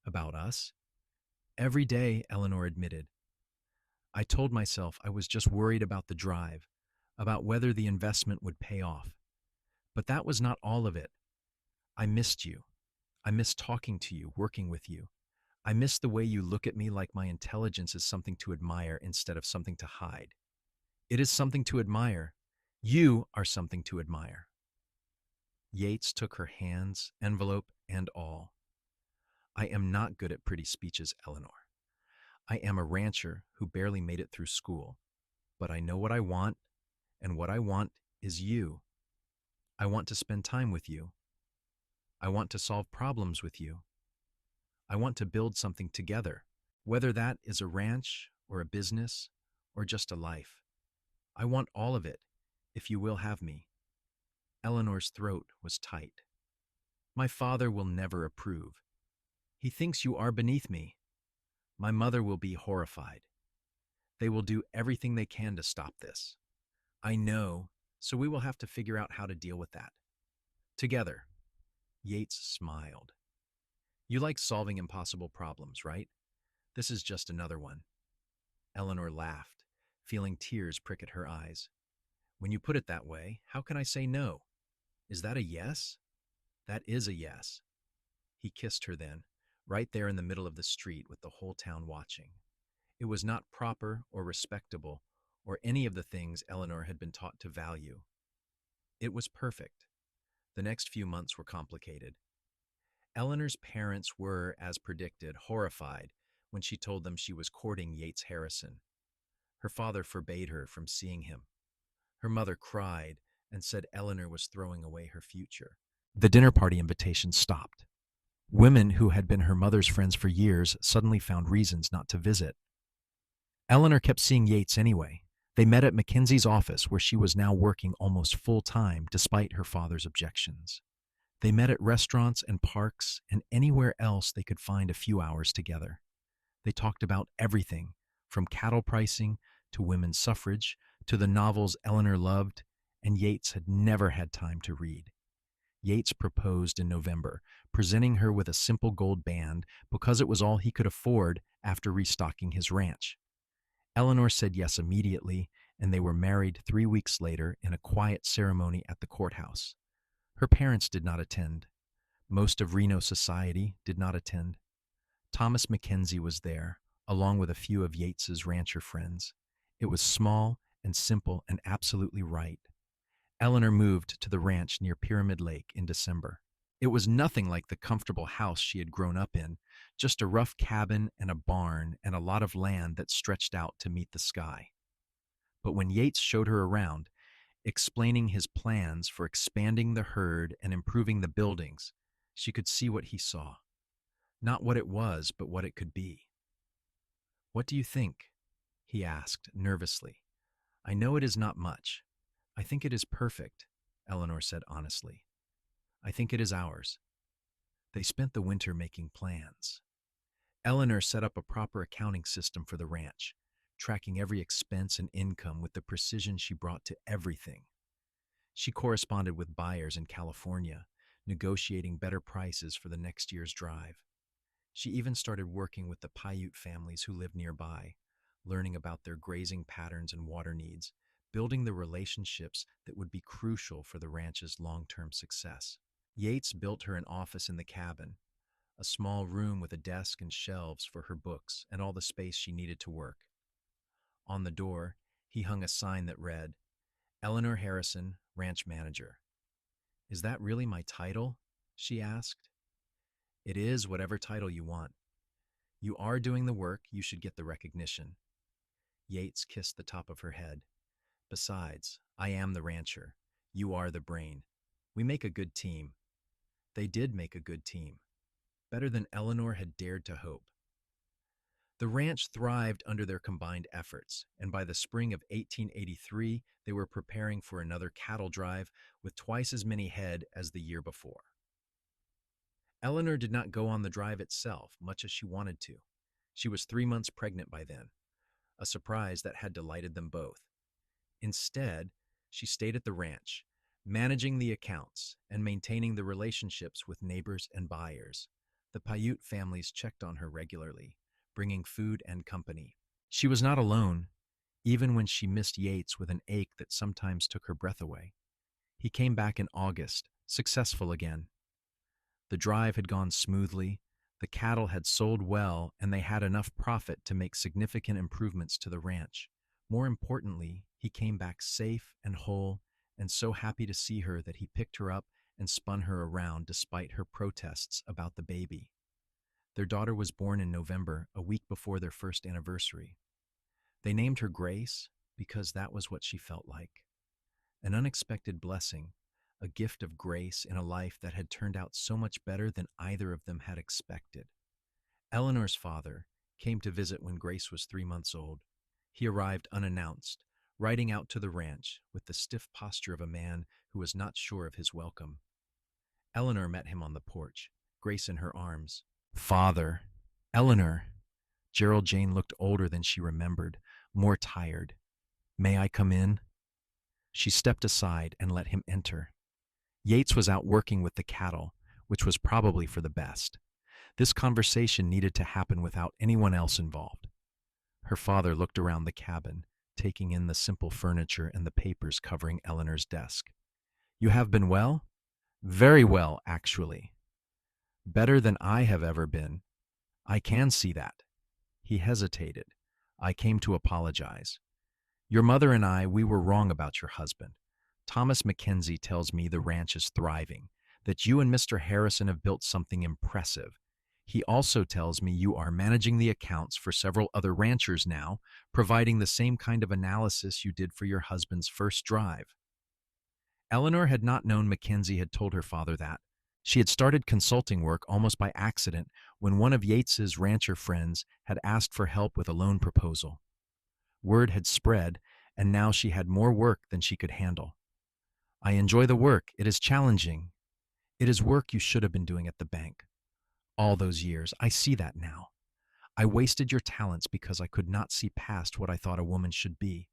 About us? Every day, Eleanor admitted. I told myself I was just worried about the drive, about whether the investment would pay off. But that was not all of it. I missed you. I missed talking to you, working with you. I miss the way you look at me like my intelligence is something to admire instead of something to hide. It is something to admire. You are something to admire. Yates took her hands, envelope, and all. I am not good at pretty speeches, Eleanor. I am a rancher who barely made it through school. But I know what I want, and what I want is you. I want to spend time with you. I want to solve problems with you. I want to build something together, whether that is a ranch or a business or just a life. I want all of it, if you will have me. Eleanor's throat was tight. My father will never approve. He thinks you are beneath me. My mother will be horrified. They will do everything they can to stop this. I know, so we will have to figure out how to deal with that. Together. Yates smiled. You like solving impossible problems, right? This is just another one. Eleanor laughed, feeling tears prick at her eyes. When you put it that way, how can I say no? Is that a yes? That is a yes. He kissed her then, right there in the middle of the street with the whole town watching. It was not proper or respectable or any of the things Eleanor had been taught to value. It was perfect. The next few months were complicated. Eleanor's parents were, as predicted, horrified when she told them she was courting Yates Harrison. Her father forbade her from seeing him. Her mother cried and said Eleanor was throwing away her future. The dinner party invitation stopped. Women who had been her mother's friends for years suddenly found reasons not to visit. Eleanor kept seeing Yates anyway. They met at Mackenzie's office, where she was now working almost full-time despite her father's objections. They met at restaurants and parks and anywhere else they could find a few hours together. They talked about everything, from cattle pricing to women's suffrage to the novels Eleanor loved, and Yates had never had time to read. Yates proposed in November, presenting her with a simple gold band because it was all he could afford after restocking his ranch. Eleanor said yes immediately, and they were married 3 weeks later in a quiet ceremony at the courthouse. Her parents did not attend. Most of Reno society did not attend. Thomas Mackenzie was there, along with a few of Yates's rancher friends. It was small and simple and absolutely right. Eleanor moved to the ranch near Pyramid Lake in December. It was nothing like the comfortable house she had grown up in, just a rough cabin and a barn and a lot of land that stretched out to meet the sky. But when Yates showed her around, explaining his plans for expanding the herd and improving the buildings, she could see what he saw. Not what it was, but what it could be. "What do you think?" he asked nervously. "I know it is not much. I think it is perfect," Eleanor said honestly. "I think it is ours." They spent the winter making plans. Eleanor set up a proper accounting system for the ranch, tracking every expense and income with the precision she brought to everything. She corresponded with buyers in California, negotiating better prices for the next year's drive. She even started working with the Paiute families who lived nearby, learning about their grazing patterns and water needs, building the relationships that would be crucial for the ranch's long-term success. Yates built her an office in the cabin, a small room with a desk and shelves for her books and all the space she needed to work. On the door, he hung a sign that read, "Eleanor Harrison, Ranch Manager." "Is that really my title?" she asked. "It is whatever title you want. You are doing the work, you should get the recognition." Yates kissed the top of her head. "Besides, I am the rancher. You are the brain. We make a good team." They did make a good team. Better than Eleanor had dared to hope. The ranch thrived under their combined efforts, and by the spring of 1883, they were preparing for another cattle drive with twice as many head as the year before. Eleanor did not go on the drive itself, much as she wanted to. She was 3 months pregnant by then, a surprise that had delighted them both. Instead, she stayed at the ranch, managing the accounts and maintaining the relationships with neighbors and buyers. The Paiute families checked on her regularly, bringing food and company. She was not alone, even when she missed Yates with an ache that sometimes took her breath away. He came back in August, successful again. The drive had gone smoothly, the cattle had sold well, and they had enough profit to make significant improvements to the ranch. More importantly, he came back safe and whole, and so happy to see her that he picked her up and spun her around despite her protests about the baby. Their daughter was born in November, a week before their first anniversary. They named her Grace because that was what she felt like. An unexpected blessing, a gift of grace in a life that had turned out so much better than either of them had expected. Eleanor's father came to visit when Grace was 3 months old. He arrived unannounced, riding out to the ranch with the stiff posture of a man who was not sure of his welcome. Eleanor met him on the porch, Grace in her arms. "Father." "Eleanor." Gerald Jane looked older than she remembered, more tired. "May I come in?" She stepped aside and let him enter. Yates was out working with the cattle, which was probably for the best. This conversation needed to happen without anyone else involved. Her father looked around the cabin, taking in the simple furniture and the papers covering Eleanor's desk. "You have been well?" "Very well, actually." "Better than I have ever been." "I can see that." He hesitated. "I came to apologize. Your mother and we were wrong about your husband. Thomas Mackenzie tells me the ranch is thriving, that you and Mr. Harrison have built something impressive. He also tells me you are managing the accounts for several other ranchers now, providing the same kind of analysis you did for your husband's first drive." Eleanor had not known Mackenzie had told her father that. She had started consulting work almost by accident when one of Yates's rancher friends had asked for help with a loan proposal. Word had spread, and now she had more work than she could handle. "I enjoy the work. It is challenging." "It is work you should have been doing at the bank. All those years, I see that now. I wasted your talents because I could not see past what I thought a woman should be.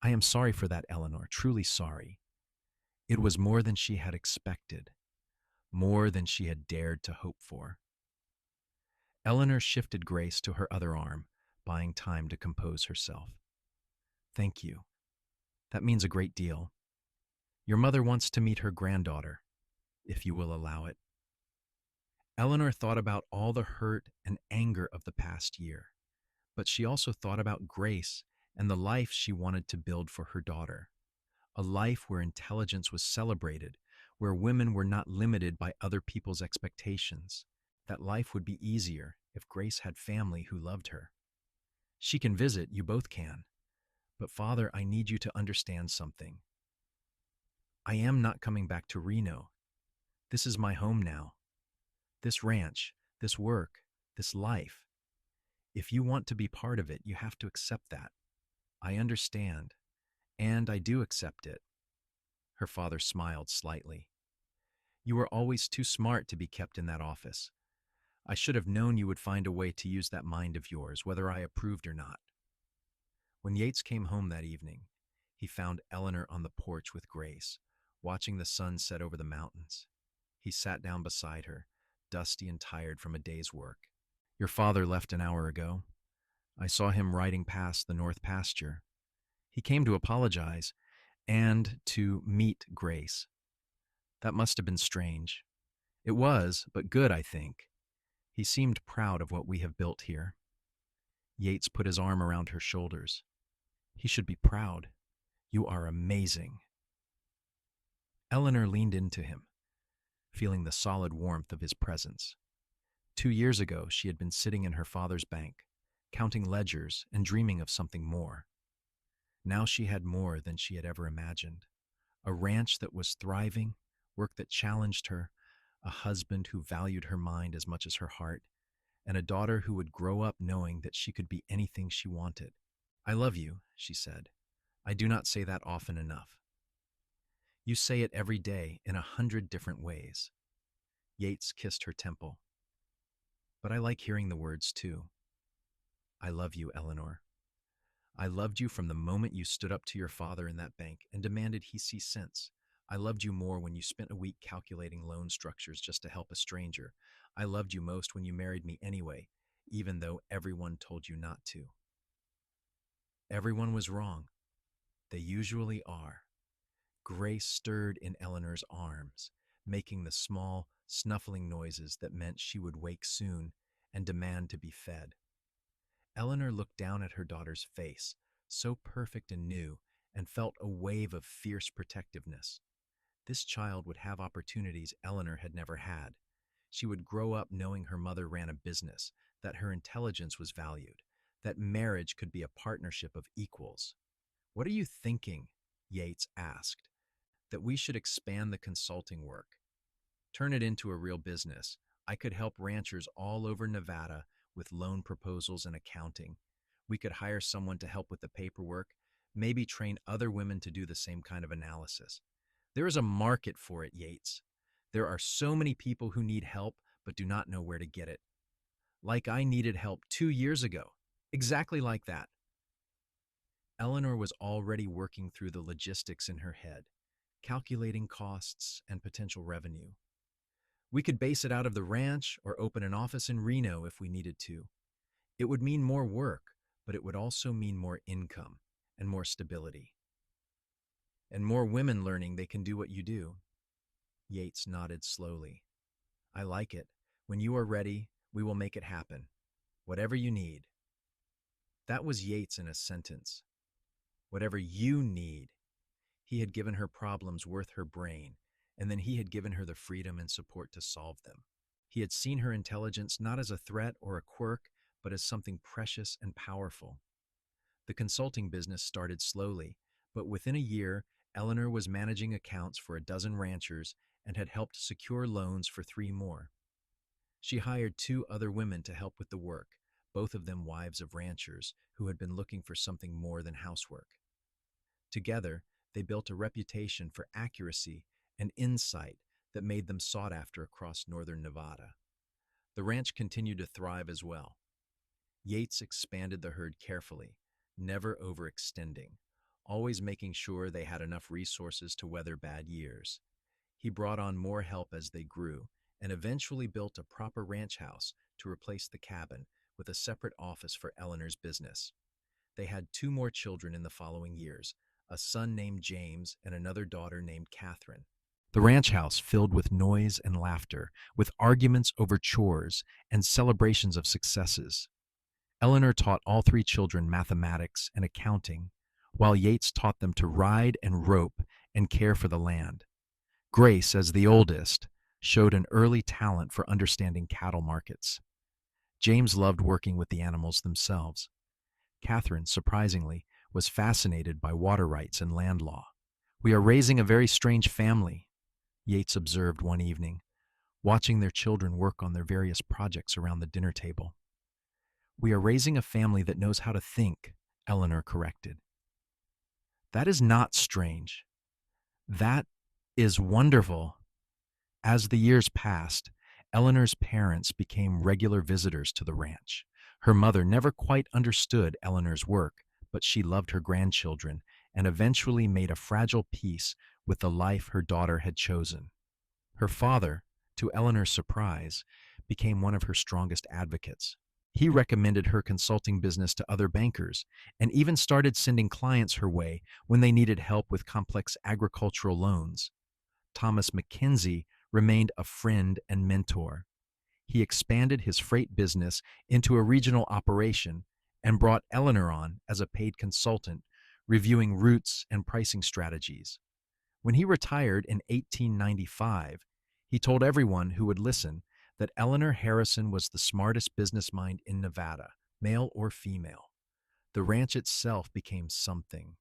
I am sorry for that, Eleanor, truly sorry." It was more than she had expected, more than she had dared to hope for. Eleanor shifted Grace to her other arm, buying time to compose herself. Thank you. That means a great deal. Your mother wants to meet her granddaughter, if you will allow it. Eleanor thought about all the hurt and anger of the past year, but she also thought about Grace and the life she wanted to build for her daughter. A life where intelligence was celebrated, where women were not limited by other people's expectations. That life would be easier if Grace had family who loved her. She can visit, you both can. But Father, I need you to understand something. I am not coming back to Reno. This is my home now. This ranch, this work, this life. If you want to be part of it, you have to accept that. I understand, and I do accept it. Her father smiled slightly. You were always too smart to be kept in that office. I should have known you would find a way to use that mind of yours, whether I approved or not. When Yates came home that evening, he found Eleanor on the porch with Grace, watching the sun set over the mountains. He sat down beside her, dusty and tired from a day's work. Your father left an hour ago. I saw him riding past the north pasture. He came to apologize and to meet Grace. That must have been strange. It was, but good, I think. He seemed proud of what we have built here. Yates put his arm around her shoulders. He should be proud. You are amazing. Eleanor leaned into him, feeling the solid warmth of his presence. 2 years ago, she had been sitting in her father's bank, counting ledgers and dreaming of something more. Now she had more than she had ever imagined. A ranch that was thriving, work that challenged her, a husband who valued her mind as much as her heart, and a daughter who would grow up knowing that she could be anything she wanted. I love you, she said. I do not say that often enough. You say it every day in 100 different ways. Yates kissed her temple. But I like hearing the words too. I love you, Eleanor. I loved you from the moment you stood up to your father in that bank and demanded he see sense. I loved you more when you spent a week calculating loan structures just to help a stranger. I loved you most when you married me anyway, even though everyone told you not to. Everyone was wrong. They usually are. Grace stirred in Eleanor's arms, making the small, snuffling noises that meant she would wake soon and demand to be fed. Eleanor looked down at her daughter's face, so perfect and new, and felt a wave of fierce protectiveness. This child would have opportunities Eleanor had never had. She would grow up knowing her mother ran a business, that her intelligence was valued, that marriage could be a partnership of equals. What are you thinking? Yates asked. That we should expand the consulting work. Turn it into a real business. I could help ranchers all over Nevada with loan proposals and accounting. We could hire someone to help with the paperwork, maybe train other women to do the same kind of analysis. There is a market for it, Yates. There are so many people who need help but do not know where to get it. Like I needed help 2 years ago. Exactly like that. Eleanor was already working through the logistics in her head, calculating costs and potential revenue. We could base it out of the ranch or open an office in Reno if we needed to. It would mean more work, but it would also mean more income and more stability. And more women learning they can do what you do. Yates nodded slowly. I like it. When you are ready, we will make it happen. Whatever you need. That was Yates in a sentence. Whatever you need. He had given her problems worth her brain, and then he had given her the freedom and support to solve them. He had seen her intelligence not as a threat or a quirk, but as something precious and powerful. The consulting business started slowly, but within a year, Eleanor was managing accounts for 12 ranchers and had helped secure loans for 3 more. She hired 2 other women to help with the work, both of them wives of ranchers who had been looking for something more than housework. Together, they built a reputation for accuracy and insight that made them sought after across northern Nevada. The ranch continued to thrive as well. Yates expanded the herd carefully, never overextending, always making sure they had enough resources to weather bad years. He brought on more help as they grew, and eventually built a proper ranch house to replace the cabin with a separate office for Eleanor's business. They had two more children in the following years, a son named James and another daughter named Catherine. The ranch house filled with noise and laughter, with arguments over chores and celebrations of successes. Eleanor taught all three children mathematics and accounting, while Yates taught them to ride and rope and care for the land. Grace, as the oldest, showed an early talent for understanding cattle markets. James loved working with the animals themselves. Catherine, surprisingly, was fascinated by water rights and land law. "We are raising a very strange family," Yates observed one evening, watching their children work on their various projects around the dinner table. "We are raising a family that knows how to think," Eleanor corrected. "That is not strange. That is wonderful." As the years passed, Eleanor's parents became regular visitors to the ranch. Her mother never quite understood Eleanor's work, but she loved her grandchildren and eventually made a fragile peace with the life her daughter had chosen. Her father, to Eleanor's surprise, became one of her strongest advocates. He recommended her consulting business to other bankers and even started sending clients her way when they needed help with complex agricultural loans. Thomas Mackenzie remained a friend and mentor. He expanded his freight business into a regional operation and brought Eleanor on as a paid consultant, reviewing routes and pricing strategies. When he retired in 1895, he told everyone who would listen that Eleanor Harrison was the smartest business mind in Nevada, male or female. The ranch itself became something